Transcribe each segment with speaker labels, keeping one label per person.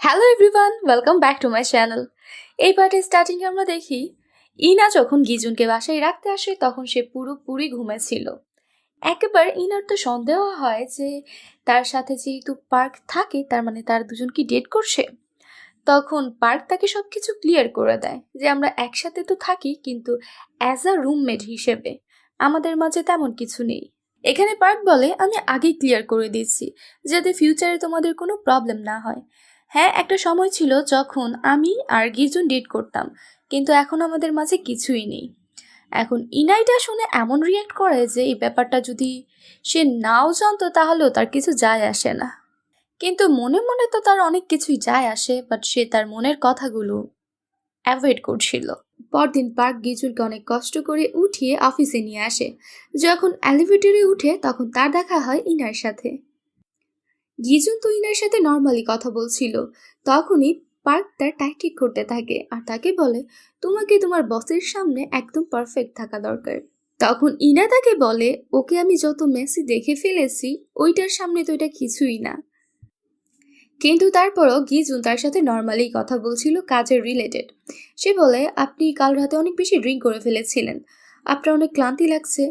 Speaker 1: Hello everyone, welcome back to my channel. এই পার্টে starting আমরা দেখি ইনা যখন গিজুনকে বাসায় রাখতে আসে তখন সে পুরোপুরি ঘুমেছিল। একেবারে ইনার তো সন্দেহ হয় যে তার সাথে যেহেতু পার্ক থাকে তার মানে তারা দুজন কি ডেট করছে। তখন পার্ক তাকে সবকিছু ক্লিয়ার করে দেয় যে আমরা একসাথে তো থাকি কিন্তু অ্যাজ আ রুমমেট হিসেবে আমাদের মাঝে তেমন কিছু নেই। এখানে পার্ক বলে আমি আগেই ক্লিয়ার করে দিচ্ছি যাতে ফিউচারে তোমাদের কোনো প্রবলেম না হয়। হ্যাঁ, একটা সময় ছিল যখন আমি আর গিজুন ডেট করতাম, কিন্তু এখন আমাদের মাঝে কিছুই নেই। এখন ইনাইটা শুনে এমন রিয়েক্ট করে যে এই ব্যাপারটা যদি সে নাও জানতো তাহলেও তার কিছু যায় আসে না, কিন্তু মনে মনে তো তার অনেক কিছুই যায় আসে, বাট সে তার মনের কথাগুলো অ্যাভয়েড করছিল। পরদিন পার্ক গিজুনকে অনেক কষ্ট করে উঠিয়ে অফিসে নিয়ে আসে। যখন এলিভেটরে উঠে তখন তার দেখা হয় ইনার সাথে। গিজুন তো ইনার সাথে নর্মালি কথা বলছিল, তখনই পার্ক তার টাই ঠিক করতে থাকে আর তাকে বলে তোমাকে তোমার বসের সামনে একদম পারফেক্ট থাকা দরকার। তখন ইনা তাকে বলে ওকে আমি যত মেসি দেখে ফেলেছি ওইটার সামনে তো এটা কিছুই না। কিন্তু তারপরও গিজুন তার সাথে নর্মালি কথা বলছিল কাজের রিলেটেড। সে বলে আপনি কাল রাতে অনেক বেশি ড্রিঙ্ক করে ফেলেছিলেন, আপনার অনেক ক্লান্তি লাগছে,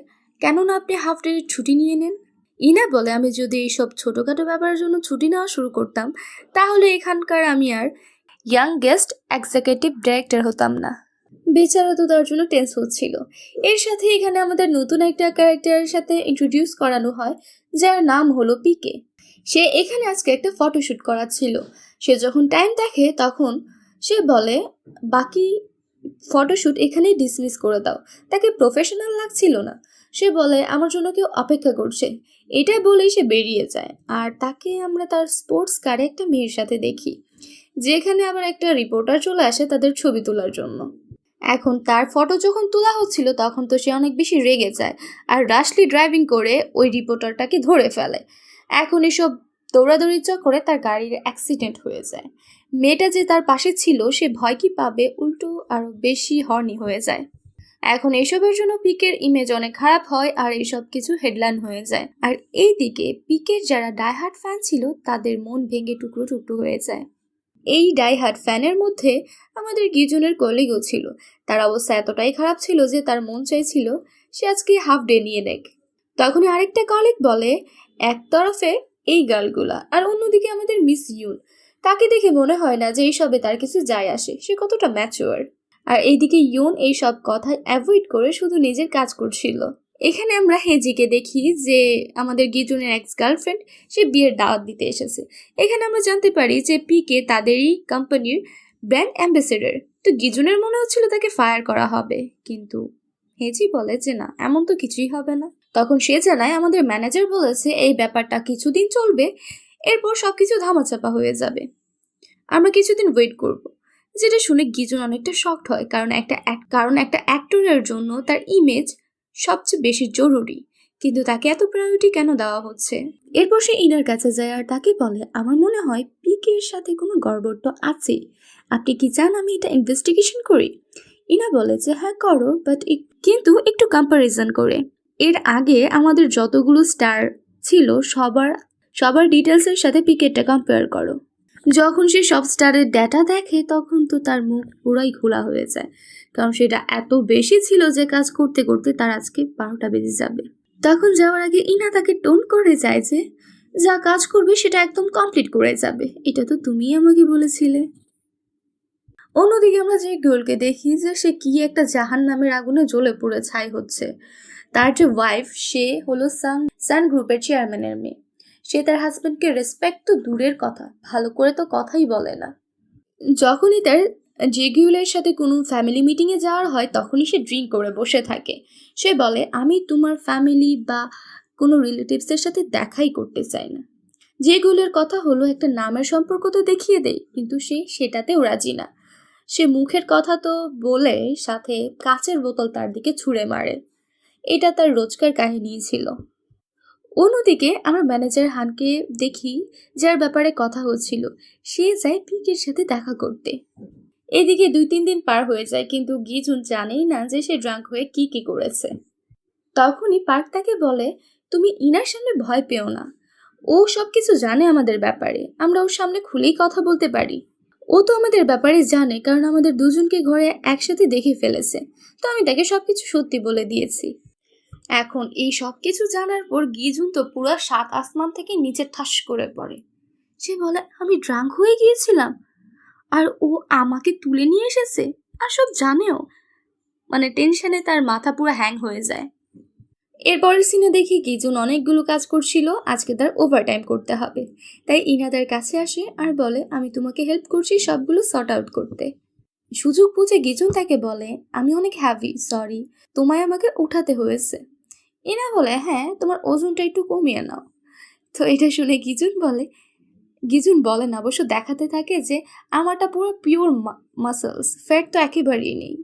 Speaker 1: কেননা আপনি হাফ ডে ছুটি নিয়ে নেন। ইনা বলে আমি যদি এইসব ছোটোখাটো ব্যাপারের জন্য ছুটি নেওয়া শুরু করতাম তাহলে এখানকার আমি আর ইয়াংগেস্ট এক্সিকিউটিভ ডিরেক্টর হতাম না। বেচারা তো তার জন্য টেন্স হচ্ছিল। এর সাথে এখানে আমাদের নতুন একটা ক্যারেক্টারের সাথে ইন্ট্রোডিউস করানো হয় যার নাম হলো পিকে। সে এখানে আজকে একটা ফটোশ্যুট করাচ্ছিল। সে যখন টাইম দেখে তখন সে বলে বাকি ফটোশ্যুট এখানেই ডিসমিস করে দাও, তাকে প্রফেশনাল লাগছিল না। সে বলে আমার জন্য কেউ অপেক্ষা করছে, এটা বলেই সে বেরিয়ে যায়। আর তাকে আমরা তার স্পোর্টস কারে একটা মেয়ের সাথে দেখি, যেখানে আবার একটা রিপোর্টার চলে আসে তাদের ছবি তোলার জন্য। এখন তার ফটো যখন তোলা হচ্ছিল তখন তো সে অনেক বেশি রেগে যায় আর রাশলি ড্রাইভিং করে ওই রিপোর্টারটাকে ধরে ফেলে। এখন এসব দৌড়াদৌড়ি চক্করে তার গাড়ির অ্যাক্সিডেন্ট হয়ে যায়। মেয়েটা যে তার পাশে ছিল সে ভয় কি পাবে, উল্টো আরো বেশি হর্নি হয়ে যায়। এখন এসবের জন্য পিকের ইমেজ অনেক খারাপ হয় আর এইসব কিছু হেডলাইন হয়ে যায়। আর এইদিকে পিকের যারা ডাইহার্ট ফ্যান ছিল তাদের মন ভেঙে টুকরো টুকরো হয়ে যায়। এই ডাইহার্ট ফ্যানের মধ্যে আমাদের গিজুনের কলিগও ছিল। তার অবস্থা এতটাই খারাপ ছিল যে তার মন চাইছিল সে আজকে হাফ ডে নিয়ে নেক। তখনই আরেকটা কলিগ বলে এক তরফে এই গার্লগুলা আর অন্যদিকে আমাদের মিস ইউন, তাকে দেখে মনে হয় না যে এইসবে তার কিছু যায় আসে, সে কতটা ম্যাচিওর। আর এইদিকে ইউন এই সব কথা অ্যাভয়েড করে শুধু নিজের কাজ করছিল। এখানে আমরা হেজিকে দেখি যে আমাদের গিজুনের এক্স গার্লফ্রেন্ড, সে বিয়ের দাওয়াত দিতে এসেছে। এখানে আমরা জানতে পারি যে পিকে তাদেরই কোম্পানির ব্র্যান্ড অ্যাম্বাসেডর। তো গিজুনের মনে হচ্ছিল তাকে ফায়ার করা হবে, কিন্তু হেজি বলে যে না, এমন তো কিছুই হবে না। তখন সে জানায় আমাদের ম্যানেজার বলেছে এই ব্যাপারটা কিছুদিন চলবে, এরপর সবকিছু ধামাচাপা হয়ে যাবে, আমরা কিছুদিন ওয়েট করব। যেটা শুনে গিজুন অনেকটা শকড হয়, কারণ একটা অ্যাক্টরের জন্য তার ইমেজ সবচেয়ে বেশি জরুরি, কিন্তু তাকে এত প্রায়োরিটি কেন দেওয়া হচ্ছে। এরপর সে ইনার কাছে যায় আর তাকে বলে আমার মনে হয় পিকের সাথে কোনো গড়বড় তো আছে, আপনি কি চান আমি এটা ইনভেস্টিগেশন করি? ইনা বলে যে হ্যাঁ করো, বাট কিন্তু একটু কম্পারিজন করে। এর আগে আমাদের যতগুলো স্টার ছিল সবার ডিটেলসের সাথে পিকেটটা কম্পেয়ার করো। যখন সে সব স্টারের ডেটা দেখে তখন তো তার মুখ পুরাই খোলা হয়ে যায়, কারণ সেটা এত বেশি ছিল যে কাজ করতে করতে তার আজকে 12টা বেজে যাবে। তখন যাওয়ার আগে ইনা তাকে টোন করে যায় যে যা কাজ করবে সেটা একদম কমপ্লিট করে যাবে, এটা তো তুমিই আমাকে বলেছিলে। অন্যদিকে আমরা যে গার্লকে দেখি যে সে কি একটা জাহান নামের আগুনে জ্বলে পুড়ে ছাই হচ্ছে। তার যে ওয়াইফ সে হলো সান গ্রুপের চেয়ারম্যানের মেয়ে। সে তার হাজব্যান্ডকে রেসপেক্ট তো দূরের কথা, ভালো করে তো কথাই বলে না। যখনই তার জেগিউলের সাথে কোনো ফ্যামিলি মিটিংয়ে যাওয়ার হয় তখনই সে ড্রিঙ্ক করে বসে থাকে। সে বলে আমি তোমার ফ্যামিলি বা কোনো রিলেটিভসের সাথে দেখাই করতে চাই না। যেগুলোর কথা হলো একটা নামের সম্পর্ক তো দেখিয়ে দেয়, কিন্তু সে সেটাতেও রাজি না। সে মুখের কথা তো বলে সাথে কাচের বোতল তার দিকে ছুঁড়ে মারে। এটা তার রোজকার কাহিনী ছিল। অন্যদিকে আমরা ম্যানেজার হানকে দেখি যার ব্যাপারে কথা হচ্ছিল। সে যায় পিকের সাথে দেখা করতে। এদিকে 2-3 দিন পার হয়ে যায়, কিন্তু গিজুন জানেই না যে সে ড্রাঙ্ক হয়ে কি করেছে। তখনই পার্ক তাকে বলে তুমি ইনার সামনে ভয় পেও না, ও সবকিছু জানে আমাদের ব্যাপারে, আমরা ওর সামনে খুলেই কথা বলতে পারি। ও তো আমাদের ব্যাপারে জানে, কারণ আমাদের দুজনকে ঘরে একসাথে দেখে ফেলেছে। তো আমি তাকে সবকিছু সত্যি বলে দিয়েছি। এখন এই সবকিছু জানার পর গিজুন তো পুরো সাত আসমান থেকে নিচে ঠাস করে পড়ে। সে বলে, আমি ড্রাঙ্ক হয়ে গিয়েছিলাম আর ও আমাকে তুলে নিয়ে এসেছে, আর সব জানেও। মানে টেনশনে তার মাথা পুরো হ্যাং হয়ে যায়। এরপরের সিনে দেখি গিজুন অনেকগুলো কাজ করছিল, আজকে তার ওভারটাইম করতে হবে। তাই ইনা তার কাছে আসে আর বলে, আমি তোমাকে হেল্প করছি সবগুলো সর্ট আউট করতে। সুযোগ বুঝে গিজুন তাকে বলে, আমি অনেক হ্যাভি, সরি, তোমায় আমাকে উঠাতে হয়েছে। ইনা বলে, হ্যাঁ, তোমার ওজনটা একটু কমিয়ে নাও। তো এটা শুনে গিজুন বলেন অবশ্য দেখাতে থাকে যে আমারটা পুরো পিওর মাসেলস, ফ্যাট তো একেবারেই নেই।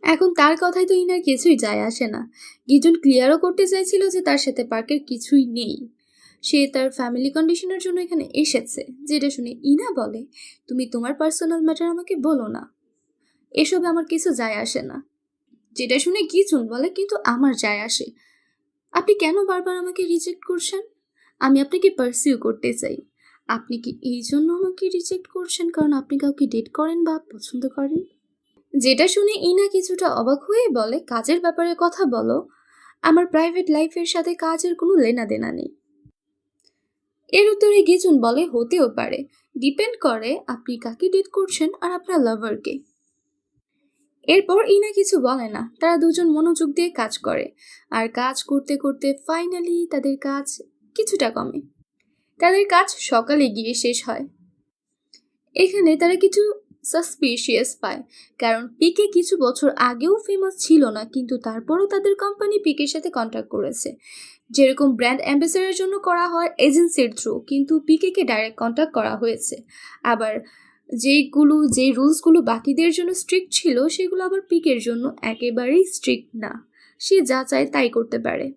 Speaker 1: এখন তার কথাই তো ইনার কিছুই যায় আসে না। গিজুন ক্লিয়ারও করতে চাইছিল যে তার সাথে পার্কের কিছুই নেই, সে তার ফ্যামিলি কন্ডিশনের জন্য এখানে এসেছে। যেটা শুনে ইনা বলে, তুমি তোমার পার্সোনাল ম্যাটার আমাকে বলো না, এসবে আমার কিছু যায় আসে না। যেটা শুনে গিজুন বলে, কিন্তু আমার যায় আসে। আপনি কেন বারবার আমাকে রিজেক্ট করছেন? আমি আপনাকে পার্সিউ করতে চাই। আপনি কি এই জন্য আমাকে রিজেক্ট করছেন কারণ আপনি কাউকে ডেট করেন বা পছন্দ করেন? যেটা শুনে ইনা কিছুটা অবাক হয়ে বলে, কাজের ব্যাপারে কথা বলো, আমার প্রাইভেট লাইফের সাথে কাজের কোনো লেনা দেনা নেই। এর উত্তরে গিজুন বলে, হতেও পারে, ডিপেন্ড করে আপনি কাকে ডেট করছেন আর আপনার লাভারকে। এরপর ইনা কিছু বলে না, তারা দুজন মনোযোগ দিয়ে কাজ করে। আর কাজ করতে করতে ফাইনালি তাদের কাজ কিছুটা কমে। তাদের কাজ সকালে গিয়ে শেষ হয়। এখানে তারা কিছু সাসপিশিয়াস পায়, কারণ পিকে কিছু বছর আগেও ফেমাস ছিল না, কিন্তু তারপরও তাদের কোম্পানি পিকের সাথে কন্ট্যাক্ট করেছে। যেরকম ব্র্যান্ড অ্যাম্বাসেডারের জন্য করা হয় এজেন্সির থ্রু, কিন্তু পিকেকে ডাইরেক্ট কন্ট্যাক্ট করা হয়েছে। আবার যে রুলসগুলো বাকিদের জন্য স্ট্রিক্ট ছিল, সেগুলো আবার পিকের জন্য একেবারেই স্ট্রিক্ট না, সে যা চায় তাই করতে পারে।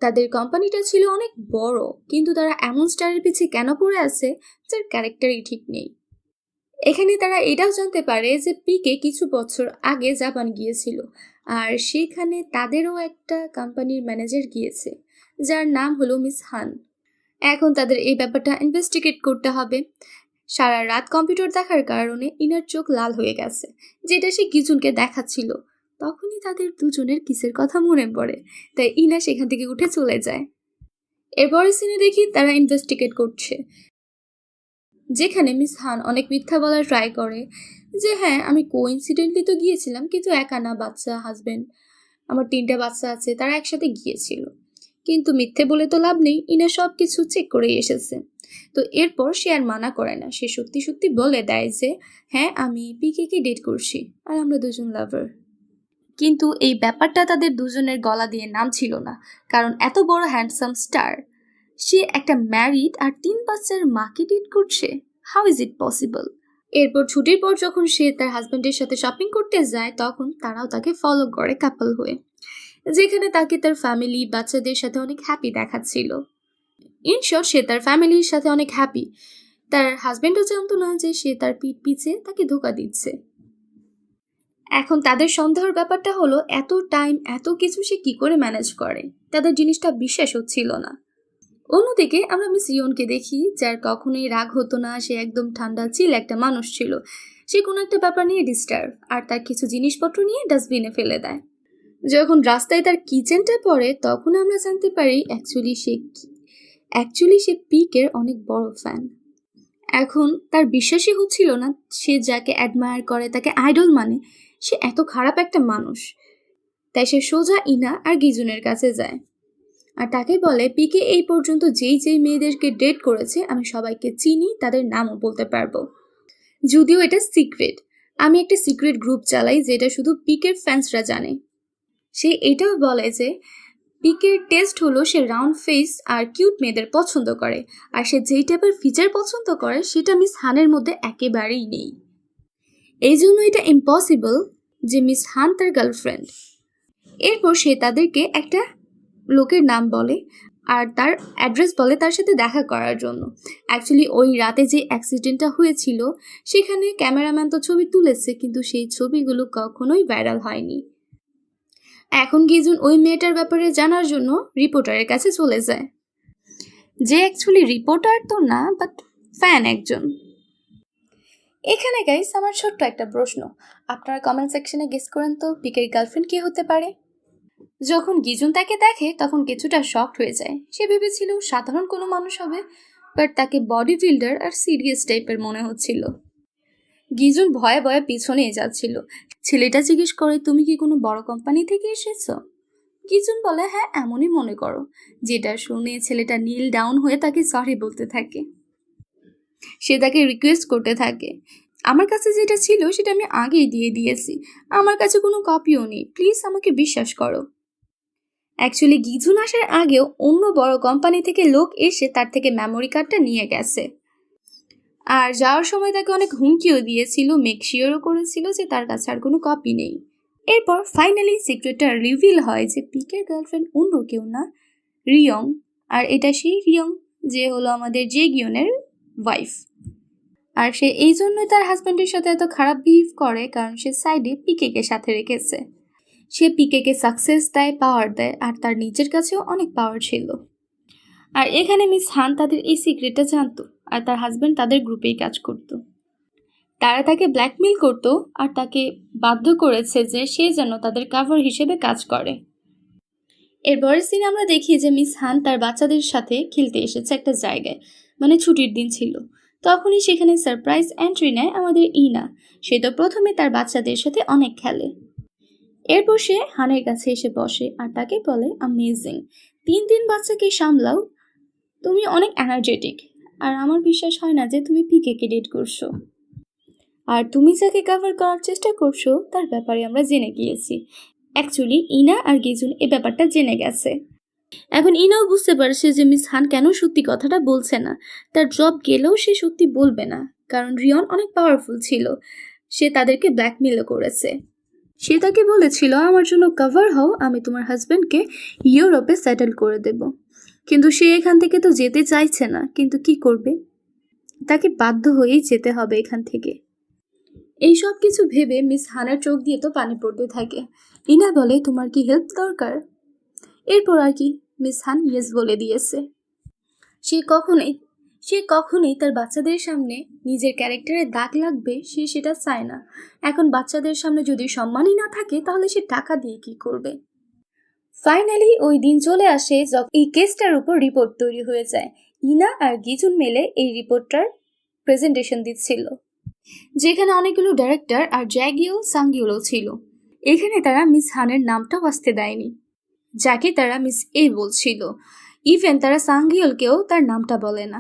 Speaker 1: তাদের কোম্পানিটা ছিল অনেক বড়, কিন্তু তারা এমন স্টারের পিছে কেন পড়ে আছে যার ক্যারেক্টারই ঠিক নেই। এখানে তারা এটাও জানতে পারে যে পিকে কিছু বছর আগে জাপান গিয়েছিল, আর সেখানে তাদেরও একটা কোম্পানির ম্যানেজার গিয়েছে, যার নাম হলো মিস হান। এখন তাদের এই ব্যাপারটা ইনভেস্টিগেট করতে হবে। সারা রাত কম্পিউটার দেখার কারণে ইনার চোখ লাল হয়ে গেছে, যেটা সে গিজুনকে দেখাচ্ছিল। তখনই তাদের দুজনের কিসের কথা মনে পড়ে, তাই ইনা সেখান থেকে উঠে চলে যায়। এরপরে সিনে দেখি তারা ইনভেস্টিগেট করছে, যেখানে মিস হান অনেক মিথ্যা বলার ট্রাই করে যে হ্যাঁ, আমি কোইন্সিডেন্টলি তো গিয়েছিলাম, কিন্তু একা না, বাচ্চা, হাজবেন্ড, আমার 3টা বাচ্চা আছে, তারা একসাথে গিয়েছিল। কিন্তু মিথ্যে বলে তো লাভ নেই, ইনা সব কিছু চেক করেই এসেছে। তো এরপর সে আর মানা করে না, সে সত্যি সত্যি বলে দেয় যে হ্যাঁ, আমি পিকে ডেট করছি আর আমরা দুজন লাভার। কিন্তু এই ব্যাপারটা তাদের দুজনের গলা দিয়ে নামছিল না, কারণ এত বড় হ্যান্ডসাম স্টার, সে একটা ম্যারিড আর 3 বাচ্চার মাকে ডেট করছে। How is it possible? এরপর ছুটির পর যখন সে তার হাজবেন্ডের সাথে শপিং করতে যায়, তখন তারাও তাকে ফলো করে কাপল হয়ে, যেখানে তাকে তার ফ্যামিলি বাচ্চাদের সাথে অনেক হ্যাপি দেখাচ্ছিল। ইন শর্ট, সে তার ফ্যামিলির সাথে অনেক হ্যাপি। তার হাজবেন্ডও জানতো না যে সে তার পিঠ পিছে তাকে ধোকা দিচ্ছে। এখন তাদের সন্দেহের ব্যাপারটা হলো, এত টাইম এত কিছু সে কি করে ম্যানেজ করে, তাদের জিনিসটা বিশ্বাস হচ্ছিল না। অন্যদিকে আমরা মিস ইয়নকে দেখি, যার কখনোই রাগ হতো না, সে একদম ঠান্ডা চিল একটা মানুষ ছিল। সে কোনো একটা ব্যাপার নিয়ে ডিস্টার্ব, আর তার কিছু জিনিসপত্র নিয়ে ডাস্টবিনে ফেলে দেয়। যখন রাস্তায় তার কিচেনটা পড়ে, তখন আমরা জানতে পারি অ্যাকচুয়ালি সে পিকের অনেক বড় ফ্যান। এখন তার বিশ্বাসই হচ্ছিল না, সে যাকে অ্যাডমায়ার করে, তাকে আইডল মানে, সে এত খারাপ একটা মানুষ। তাই সে সোজা ইনা আর গিজুনের কাছে যায় আর তাকে বলে, পিকে এই পর্যন্ত যেই মেয়েদেরকে ডেট করেছে আমি সবাইকে চিনি, তাদের নামও বলতে পারবো, যদিও এটা সিক্রেট। আমি একটা সিক্রেট গ্রুপ চালাই যেটা শুধু পিকের ফ্যান্সরা জানে। সে এটাও বলে যে পিকের টেস্ট হলো সে রাউন্ড ফেস আর কিউট মেয়েদের পছন্দ করে, আর সে যেই টাইপের ফিচার পছন্দ করে সেটা মিস হানের মধ্যে একেবারেই নেই। এই জন্য এটা ইম্পসিবল যে মিস হান তার গার্লফ্রেন্ড। এরপর সে তাদেরকে একটা লোকের নাম বলে আর তার অ্যাড্রেস বলে তার সাথে দেখা করার জন্য। অ্যাকচুয়ালি ওই রাতে যে অ্যাক্সিডেন্টটা হয়েছিল, সেখানে ক্যামেরাম্যান তো ছবি তুলেছে, কিন্তু সেই ছবিগুলো কখনোই ভাইরাল হয়নি। এখন গিজুন ওই মেয়েটার ব্যাপারে জানার জন্য রিপোর্টারের কাছে চলে যায়। যে অ্যাকচুয়ালি রিপোর্টার তো না, বাট ফ্যান একজন। এখানে গাইস আমার ছোট্ট একটা প্রশ্ন, আপনারা কমেন্ট সেকশনে গেস করেন তো পিকের গার্লফ্রেন্ড কে হতে পারে। যখন গিজুন তাকে দেখে তখন কিছুটা শকড হয়ে যায়। সে ভেবেছিল সাধারণ কোনো মানুষ হবে, বাট তাকে বডি বিল্ডার আর সিরিয়াস টাইপের মনে হচ্ছিল। গিজুন ভয়ে ভয়ে পিছনে যাচ্ছিল। ছেলেটা জিজ্ঞেস করে, তুমি কি কোনো বড় কোম্পানি থেকে এসেছো? গিজুন বলে, হ্যাঁ এমনই মনে করো। যেটা শুনে ছেলেটা নীল ডাউন হয়ে তাকে সরি বলতে থাকে। সে তাকে রিকোয়েস্ট করতে থাকে, আমার কাছে যেটা ছিল সেটা আমি আগেই দিয়ে দিয়েছি, আমার কাছে কোনো কপিও নেই, প্লিজ আমাকে বিশ্বাস করো। অ্যাকচুয়ালি গিজুন আসার আগেও অন্য বড় কোম্পানি থেকে লোক এসে তার থেকে মেমোরি কার্ডটা নিয়ে গেছে, আর যাওয়ার সময় তাকে অনেক হুমকিও দিয়েছিল, মেক শিওরও করেছিল যে তার কাছে আর কোনো কপি নেই। এরপর ফাইনালি সিক্রেটটা রিভিল হয় যে পিকের গার্লফ্রেন্ড অন্য কেউ না, রিয়ং। আর এটা সেই রিয়ং যে হলো আমাদের জেগিয়নের ওয়াইফ। আর সে এই জন্যই তার হাজব্যান্ডের সাথে এত খারাপ বিহেভ করে, কারণ সে সাইডে পিকেকে সাথে রেখেছে। সে পিকেকে সাকসেস দেয়, পাওয়ার দেয়, আর তার নিজের কাছেও অনেক পাওয়ার ছিল। আর এখানে মিস হান তাদের এই সিক্রেটটা জানতো, আর তার হাজব্যান্ড তাদের গ্রুপেই কাজ করত। তারা তাকে ব্ল্যাকমেল করতো আর তাকে বাধ্য করেছে যে সে যেন তাদের কাভার হিসেবে কাজ করে। এরপরের সিনে আমরা দেখি যে মিস হান তার বাচ্চাদের সাথে খেলতে এসেছে একটা জায়গায়, মানে ছুটির দিন ছিল। তখনই সেখানে সারপ্রাইজ এন্ট্রি নেয় আমাদের ইনা। সে তো প্রথমে তার বাচ্চাদের সাথে অনেক খেলে। এরপর সে হানের কাছে এসে বসে আর তাকে বলে, অ্যামেজিং, 3 বাচ্চাকে সামলাও, তুমি অনেক এনার্জেটিক, আর আমার বিশ্বাস হয় না যে তুমি পিকেকে ডেট করছো। আর তুমি যাকে কভার করার চেষ্টা করছো তার ব্যাপারে আমরা জেনে গিয়েছি। অ্যাকচুয়ালি ইনা আর গিজুন এ ব্যাপারটা জেনে গেছে। এখন ইনাও বুঝতে পারছে যে মিস হান কেন সত্যি কথাটা বলছে না। তার জব গেলেও সে সত্যি বলবে না, কারণ রিয়ন অনেক পাওয়ারফুল ছিল, সে তাদেরকে ব্ল্যাকমেলও করেছে। সে তাকে বলেছিল, আমার জন্য কভার হও, আমি তোমার হাজব্যান্ডকে ইউরোপে সেটেল করে দেব। কিন্তু সে এখান থেকে তো যেতে চাইছে না, কিন্তু কি করবে, তাকে বাধ্য হয়েই যেতে হবে এখান থেকে। এই সব কিছু ভেবে মিস হানার চোখ দিয়ে তো পানি পড়তে থাকে। ইনা বলে, তোমার কি হেল্প দরকার? এরপর আর কি মিস হান ইয়েস বলে দিয়েছে। সে কখনোই তার বাচ্চাদের সামনে নিজের ক্যারেক্টারে দাগ লাগবে সে সেটা চায় না। এখন বাচ্চাদের সামনে যদি সম্মানই না থাকে তাহলে সে টাকা দিয়ে কি করবে। ফাইনালি ওই দিন চলে আসে যখন এই কেসটার উপর রিপোর্ট তৈরি হয়ে যায়। ইনা আর গিজুন মেলে এই রিপোর্টটার প্রেজেন্টেশন দিচ্ছিল, যেখানে অনেকগুলো ডাইরেক্টর আর জ্যাগিও সাংগিওলও ছিল। এখানে তারা মিস হানের নামটাও আসতে দেয়নি, যাকে তারা মিস এ বলছিল। ইভেন তারা সাংগিওলকেও তার নামটা বলে না।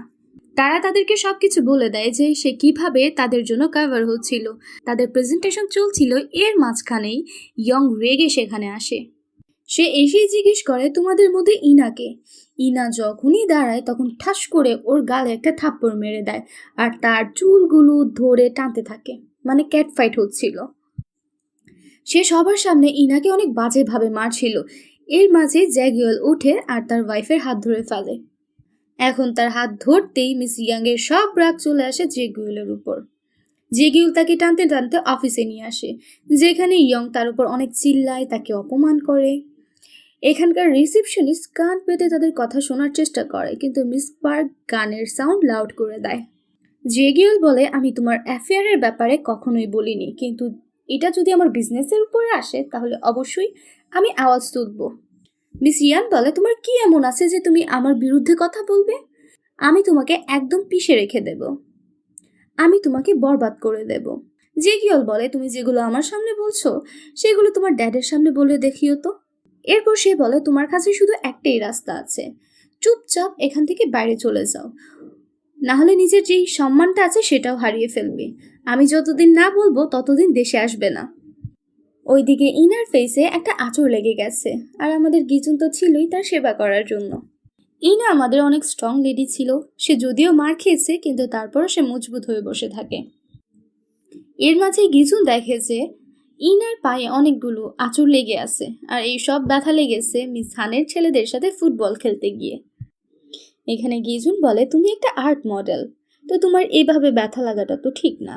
Speaker 1: তারা তাদেরকে সবকিছু বলে দেয় যে সে কিভাবে তাদের জন্য কভার হচ্ছিল। তাদের প্রেজেন্টেশন চলছিল, এর মাঝখানেই ইয়ং রেগে সেখানে আসে। সে এসেই জিজ্ঞেস করে, তোমাদের মধ্যে ইনাকে? ইনা যখনই দাঁড়ায় তখন ঠাস করে ওর গালে একটা থাপ্পড় মেরে দেয় আর তার চুলগুলো ধরে টানতে থাকে, মানে ক্যাট ফাইট হচ্ছিল। সে সবার সামনে ইনাকে অনেক বাজেভাবে মারছিল। এর মাঝে জ্যাগুয়েল ওঠে আর তার ওয়াইফের হাত ধরে ফেলে। এখন তার হাত ধরতেই মিস ইয়াংয়ের সব রাগ চলে আসে জেগুয়েলের উপর। জেগুয়েল তাকে টানতে টানতে অফিসে নিয়ে আসে, যেখানে ইয়ং তার উপর অনেক চিল্লায়, তাকে অপমান করে। এখানকার রিসেপশনিস্ট কান পেতে তাদের কথা শোনার চেষ্টা করে, কিন্তু মিস পার্ক গানের সাউন্ড লাউড করে দেয়। জেগুয়েল বলে, আমি তোমার অ্যাফেয়ারের ব্যাপারে কখনোই বলিনি, কিন্তু এটা যদি আমার বিজনেসের উপরে আসে তাহলে অবশ্যই আমি আওয়াজ তুলব। মিস ইয়ান বলে, তোমার কি এমন আছে যে তুমি আমার বিরুদ্ধে কথা বলবে? আমি তোমাকে একদম পিষে রেখে দেব, আমি তোমাকে বরবাদ করে দেব। জেগিয়ল বলে, তুমি যেগুলো আমার সামনে বলছো সেগুলো তোমার ড্যাডের সামনে বলে দেখিও তো। এরপর সে বলে, তোমার কাছে শুধু একটাই রাস্তা আছে, চুপচাপ এখান থেকে বাইরে চলে যাও, না হলে নিজের যেই সম্মানটা আছে সেটাও হারিয়ে ফেলবে। আমি যতদিন না বলবো ততদিন দেশে আসবে না। ওইদিকে ইনার ফেসে একটা আঁচড় লেগে গেছে, আর আমাদের গিজুন তো ছিলই তার সেবা করার জন্য। ইনা আমাদের অনেক স্ট্রং লেডি ছিল, সে যদিও মার খেয়েছে কিন্তু তারপরও সে মজবুত হয়ে বসে থাকে। এর মাঝে গিজুন দেখে যে ইনার পায়ে অনেকগুলো আঁচড় লেগে আছে, আর এই সব ব্যথা লেগেছে মিস হানের ছেলেদের সাথে ফুটবল খেলতে গিয়ে। এখানে গিজুন বলে, তুমি একটা আর্ট মডেল, তো তোমার এইভাবে ব্যথা লাগাটা তো ঠিক না,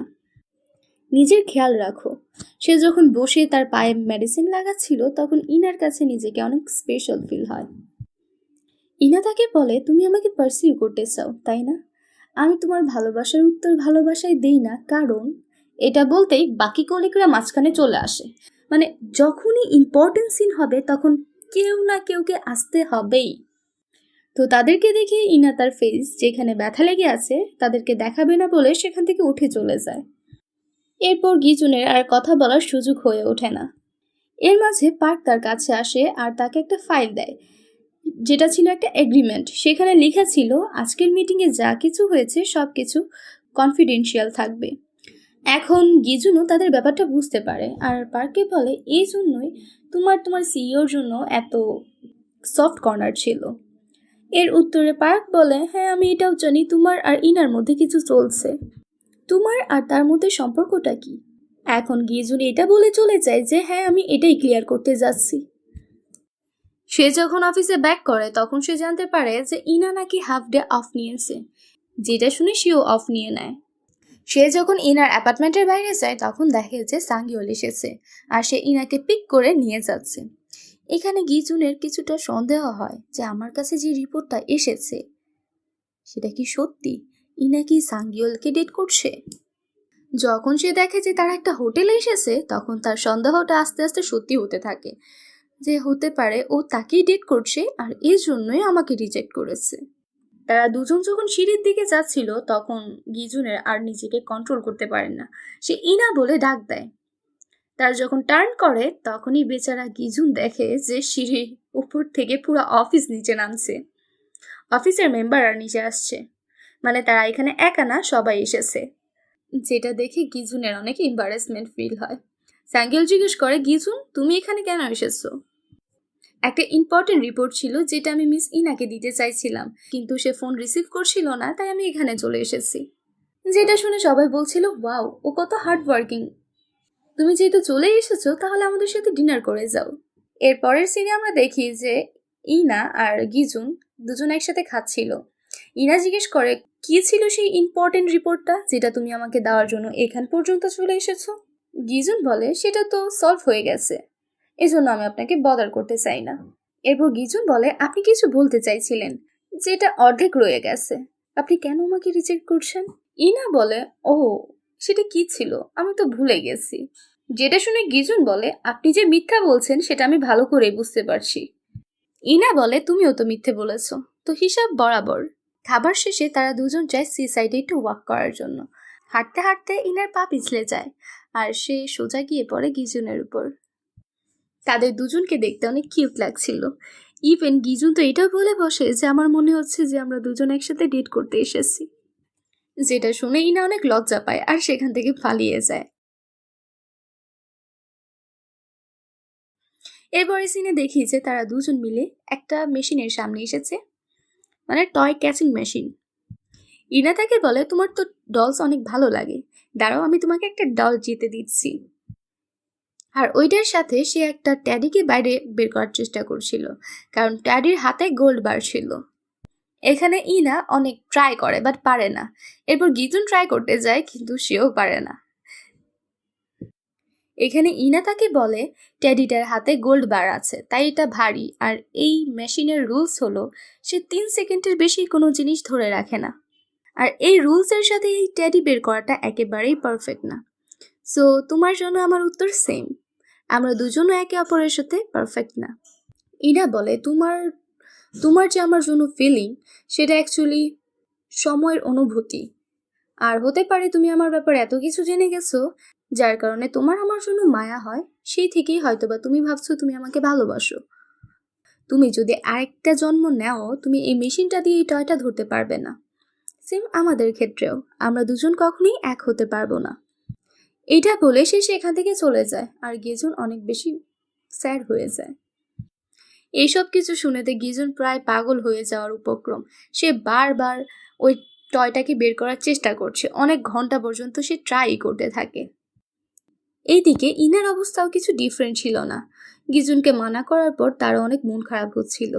Speaker 1: নিজের খেয়াল রাখো। সে যখন বসে তার পায়ে মেডিসিন লাগাচ্ছিল তখন ইনার কাছে নিজেকে অনেক স্পেশাল ফিল হয়। ইনা তাকে বলে, তুমি আমাকে পার্সিউ করতে চাও তাই না? আমি তোমার ভালোবাসার উত্তর ভালোবাসায় দেই না, কারণ এটা বলতেই বাকি কলিগরা মাঝখানে চলে আসে। মানে যখনই ইম্পর্টেন্ট সিন হবে তখন কেউ না কেউকে আসতে হবেই। তো তাদেরকে দেখে ইনা তার ফেস যেখানে ব্যথা লেগে আছে তাদেরকে দেখাবে না বলে সেখান থেকে উঠে চলে যায়। এরপর গিজুনের আর কথা বলার সুযোগ হয়ে ওঠে না। এর মাঝে পার্ক তার কাছে আসে আর তাকে একটা ফাইল দেয়, যেটা ছিল একটা এগ্রিমেন্ট। সেখানে লেখা ছিল আজকের মিটিংয়ে যা কিছু হয়েছে সব কিছু কনফিডেন্সিয়াল থাকবে। এখন গিজুনও তাদের ব্যাপারটা বুঝতে পারে আর পার্ককে বলে, এই জন্যই তোমার সিইওর জন্য এত সফট কর্নার ছিল। এর উত্তরে পার্ক বলে, হ্যাঁ আমি এটাও জানি তোমার আর ইনার মধ্যে কিছু চলছে। তোমার আর তার মধ্যে সম্পর্কটা কি? এখন গিজুন এটা বলে চলে যায় যে হ্যাঁ আমি এটাই ক্লিয়ার করতে যাচ্ছি। সে যখন অফিসে ব্যাক করে তখন সে জানতে পারে যে ইনা নাকি হাফ ডে অফ নিয়েছে, যেটা শুনে সেও অফ নিয়ে নেয়। সে যখন ইনার অ্যাপার্টমেন্টের বাইরে যায় তখন দেখে যে সাঙ্গিওল এসেছে আর সে ইনাকে পিক করে নিয়ে যাচ্ছে। এখানে গিজুনের কিছুটা সন্দেহ হয় যে আমার কাছে যে রিপোর্টটা এসেছে সেটা কি সত্যি, ইনা কি সাঙ্গিওলকে ডেট করছে। যখন সে দেখে যে তারা একটা হোটেলে এসেছে তখন তার সন্দেহটা আস্তে আস্তে সত্যি হতে থাকে, যে হতে পারে ও তাকেই ডেট করছে আর এই জন্যই আমাকে রিজেক্ট করেছে। তারা দুজন যখন সিঁড়ির দিকে যাচ্ছিল তখন গিজুনের আর নিজেকে কন্ট্রোল করতে পারেন না, সে ইনা বলে ডাক দেয়। তার যখন টার্ন করে তখনই বেচারা গিজুন দেখে যে সিঁড়ির উপর থেকে পুরো অফিস নিচে নামছে, অফিসের মেম্বার আর নিচে আসছে, মানে তারা এখানে একা না, সবাই এসেছে। যেটা দেখে গিজুনের অনেক এম্বারেসমেন্ট ফিল হয়। স্যাঙ্গেল জিজ্ঞেস করে, গিজুন তুমি এখানে কেন এসেছো? একটা ইম্পর্টেন্ট রিপোর্ট ছিল যেটা আমি মিস ইনাকে দিতে চাইছিলাম, কিন্তু সে ফোন রিসিভ করছিল না, তাই আমি এখানে চলে এসেছি। যেটা শুনে সবাই বলছিল, ওয়াও ও কত হার্ড ওয়ার্কিং, তুমি যেহেতু চলে এসেছো তাহলে আমাদের সাথে ডিনার করে যাও। এর পরের সিনে আমরা দেখি যে ইনা আর গিজুন দুজন একসাথে খাচ্ছিল। ইনা জিজ্ঞেস করে, কি ছিল সেই ইম্পর্টেন্ট রিপোর্টটা যেটা তুমি আমাকে দেওয়ার জন্য এখান পর্যন্ত চলে এসেছো? গিজুন বলে, সেটা তো সলভ হয়ে গেছে, এজন্য আমি আপনাকে বদার করতে চাই না। এরপর গিজুন বলে, আপনি কিছু বলতে চাইছিলেন যেটা অর্ধেক রয়ে গেছে, আপনি কেন আমাকে রিজেক্ট করছেন? ইনা বলে, ও সেটা কি ছিল, আমি তো ভুলে গেছি। যেটা শুনে গিজুন বলে, আপনি যে মিথ্যা বলছেন সেটা আমি ভালো করেই বুঝতে পারছি। ইনা বলে, তুমিও তো মিথ্যে বলেছ, তো হিসাব বরাবর। খাবার শেষে তারা দুজন যায় সি সাইডে একটু ওয়াক করার জন্য। হাঁটতে হাঁটতে ইনার পা পিছলে যায় আর সে সোজা গিয়ে পড়ে গিজুনের উপর। তাদের দুজনকে দেখতে অনেক কিউট লাগছিল। ইভেন গিজুন তো এটাও বলে বসে যে আমার মনে হচ্ছে যে আমরা দুজন একসাথে ডেট করতে এসেছি। যেটা শুনে ইনা অনেক লজ্জা পায় আর সেখান থেকে পালিয়ে যায়। এরপরে সিনে দেখি যে তারা দুজন মিলে একটা মেশিনের সামনে এসেছে, মানে টয় ক্যাচিং মেশিন। ইনা তাকে বলে, তোমার তো ডলস অনেক ভালো লাগে, দাঁড়াও আমি তোমাকে একটা ডল জিতে দিচ্ছি। আর ওইটার সাথে সে একটা ট্যাডিকে বাইরে বের করার চেষ্টা করছিল, কারণ ট্যাডির হাতে গোল্ড বার ছিল। এখানে ইনা অনেক ট্রাই করে বাট পারে না। এরপর গিজুন ট্রাই করতে যায় কিন্তু সেও পারে না। এখানে ইনা তাকে বলে ট্যাডিটার হাতে গোল্ড বার আছে তাই এটা ভারী, আর এই মেশিনের রুলস হলো সে 3 সেকেন্ডের বেশি কোনো জিনিস ধরে রাখে না। আর এই রুলসের সাথে এই ট্যাডি বের করাটা একেবারেই পারফেক্ট না। সো তোমার জন্য আমার উত্তর সেম, আমরা দুজনও একে অপরের সাথে পারফেক্ট না। ইনা বলে, তোমার যে আমার জন্য ফিলিং সেটা অ্যাকচুয়ালি সময়ের অনুভূতি, আর হতে পারে তুমি আমার ব্যাপারে এত কিছু জেনে গেছো যার কারণে তোমার আমার জন্য মায়া হয়, সেই থেকেই হয়তোবা তুমি ভাবছো তুমি আমাকে ভালোবাসো। তুমি যদি আরেকটা জন্ম নেও তুমি এই মেশিনটা দিয়ে এই টয়টা ধরতে পারবে না। সেম আমাদের ক্ষেত্রেও আমরা দুজন কখনোই এক হতে পারবো না। এটা বলে সে সেখান থেকে চলে যায় আর গিজুন অনেক বেশি স্যাড হয়ে যায়। এইসব কিছু শুনেতে গিজুন প্রায় পাগল হয়ে যাওয়ার উপক্রম। সে বারবার ওই টয়টাকে বের করার চেষ্টা করছে, অনেক ঘন্টা পর্যন্ত সে ট্রাই করতে থাকে। এইদিকে ইনার অবস্থাও কিছু ডিফারেন্ট ছিল না। গিজুনকে মানা করার পর তার অনেক মন খারাপ হচ্ছিল।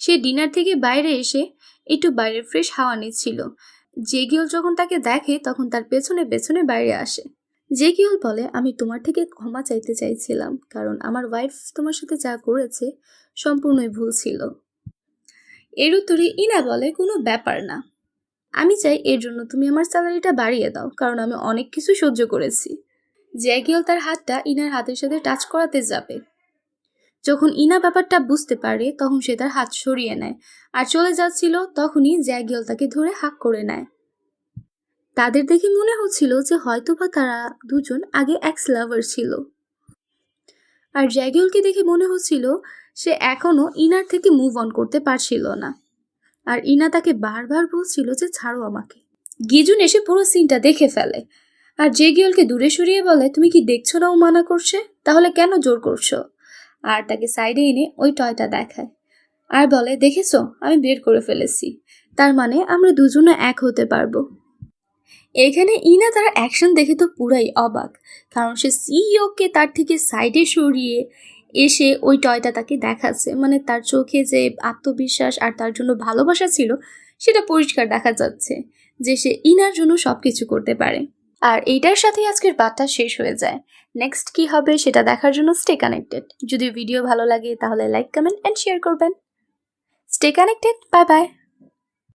Speaker 1: সে ডিনার থেকে বাইরে এসে একটু বাইরে ফ্রেশ হাওয়া নিচ্ছিল। জেগিওল যখন তাকে দেখে তখন তার পেছনে পেছনে বাইরে আসে। জেগিওল বলে, আমি তোমার থেকে ক্ষমা চাইতে চাইছিলাম, কারণ আমার ওয়াইফ তোমার সাথে যা করেছে সম্পূর্ণই ভুল ছিল। এর উত্তরে ইনা বলে, কোনো ব্যাপার না, আমি চাই এর জন্য তুমি আমার স্যালারিটা বাড়িয়ে দাও, কারণ আমি অনেক কিছু সহ্য করেছি। জ্যাগিয়েল তার হাতটা ইনার হাতের সাথে টাচ করাতে যাবে। যখন ইনা ব্যাপারটা বুঝতে পারে তখন সে তার হাত সরিয়ে নেয় আর চলে যাচ্ছিল, তখনই জ্যাগিয়েল তাকে ধরে হাঁক করে নেয়। তাদের দেখে মনে হচ্ছিল যে হয়তোবা তারা দুজন আগে এক্স লাভার ছিল। আর জ্যাগিয়েলকে দেখে মনে হচ্ছিল সে এখনো ইনার থেকে মুভ অন করতে পারছিল না। আর ইনা তাকে বারবার বলছিল যে ছাড়ো আমাকে। গিজুন এসে পুরো সিনটা দেখে ফেলে আর জ্যাগিয়েলকে দূরে সরিয়ে বলে, তুমি কি দেখছো না ও মানা করছে, তাহলে কেন জোর করছো? আর তাকে সাইডে এনে ওই টয়টা দেখায় আর বলে, দেখেছো আমি বের করে ফেলেছি, তার মানে আমরা দুজনে এক হতে পারবো। এখানে ইনা তার অ্যাকশন দেখে তো পুরাই অবাক, কারণ সে সিইওকে তার থেকে সাইডে সরিয়ে এসে ওই টয়টা তাকে দেখাচ্ছে, মানে তার চোখে যে আত্মবিশ্বাস আর তার জন্য ভালোবাসা ছিল সেটা পরিষ্কার দেখা যাচ্ছে যে সে ইনার জন্য সবকিছু করতে পারে। আর এইটার সাথেই আজকের পার্টটা শেষ হয়ে যায়। নেক্সট কি হবে সেটা দেখার জন্য স্টে কানেক্টেড। যদি ভিডিও ভালো লাগে তাহলে লাইক, কমেন্ট অ্যান্ড শেয়ার করবেন। Stay connected, bye bye.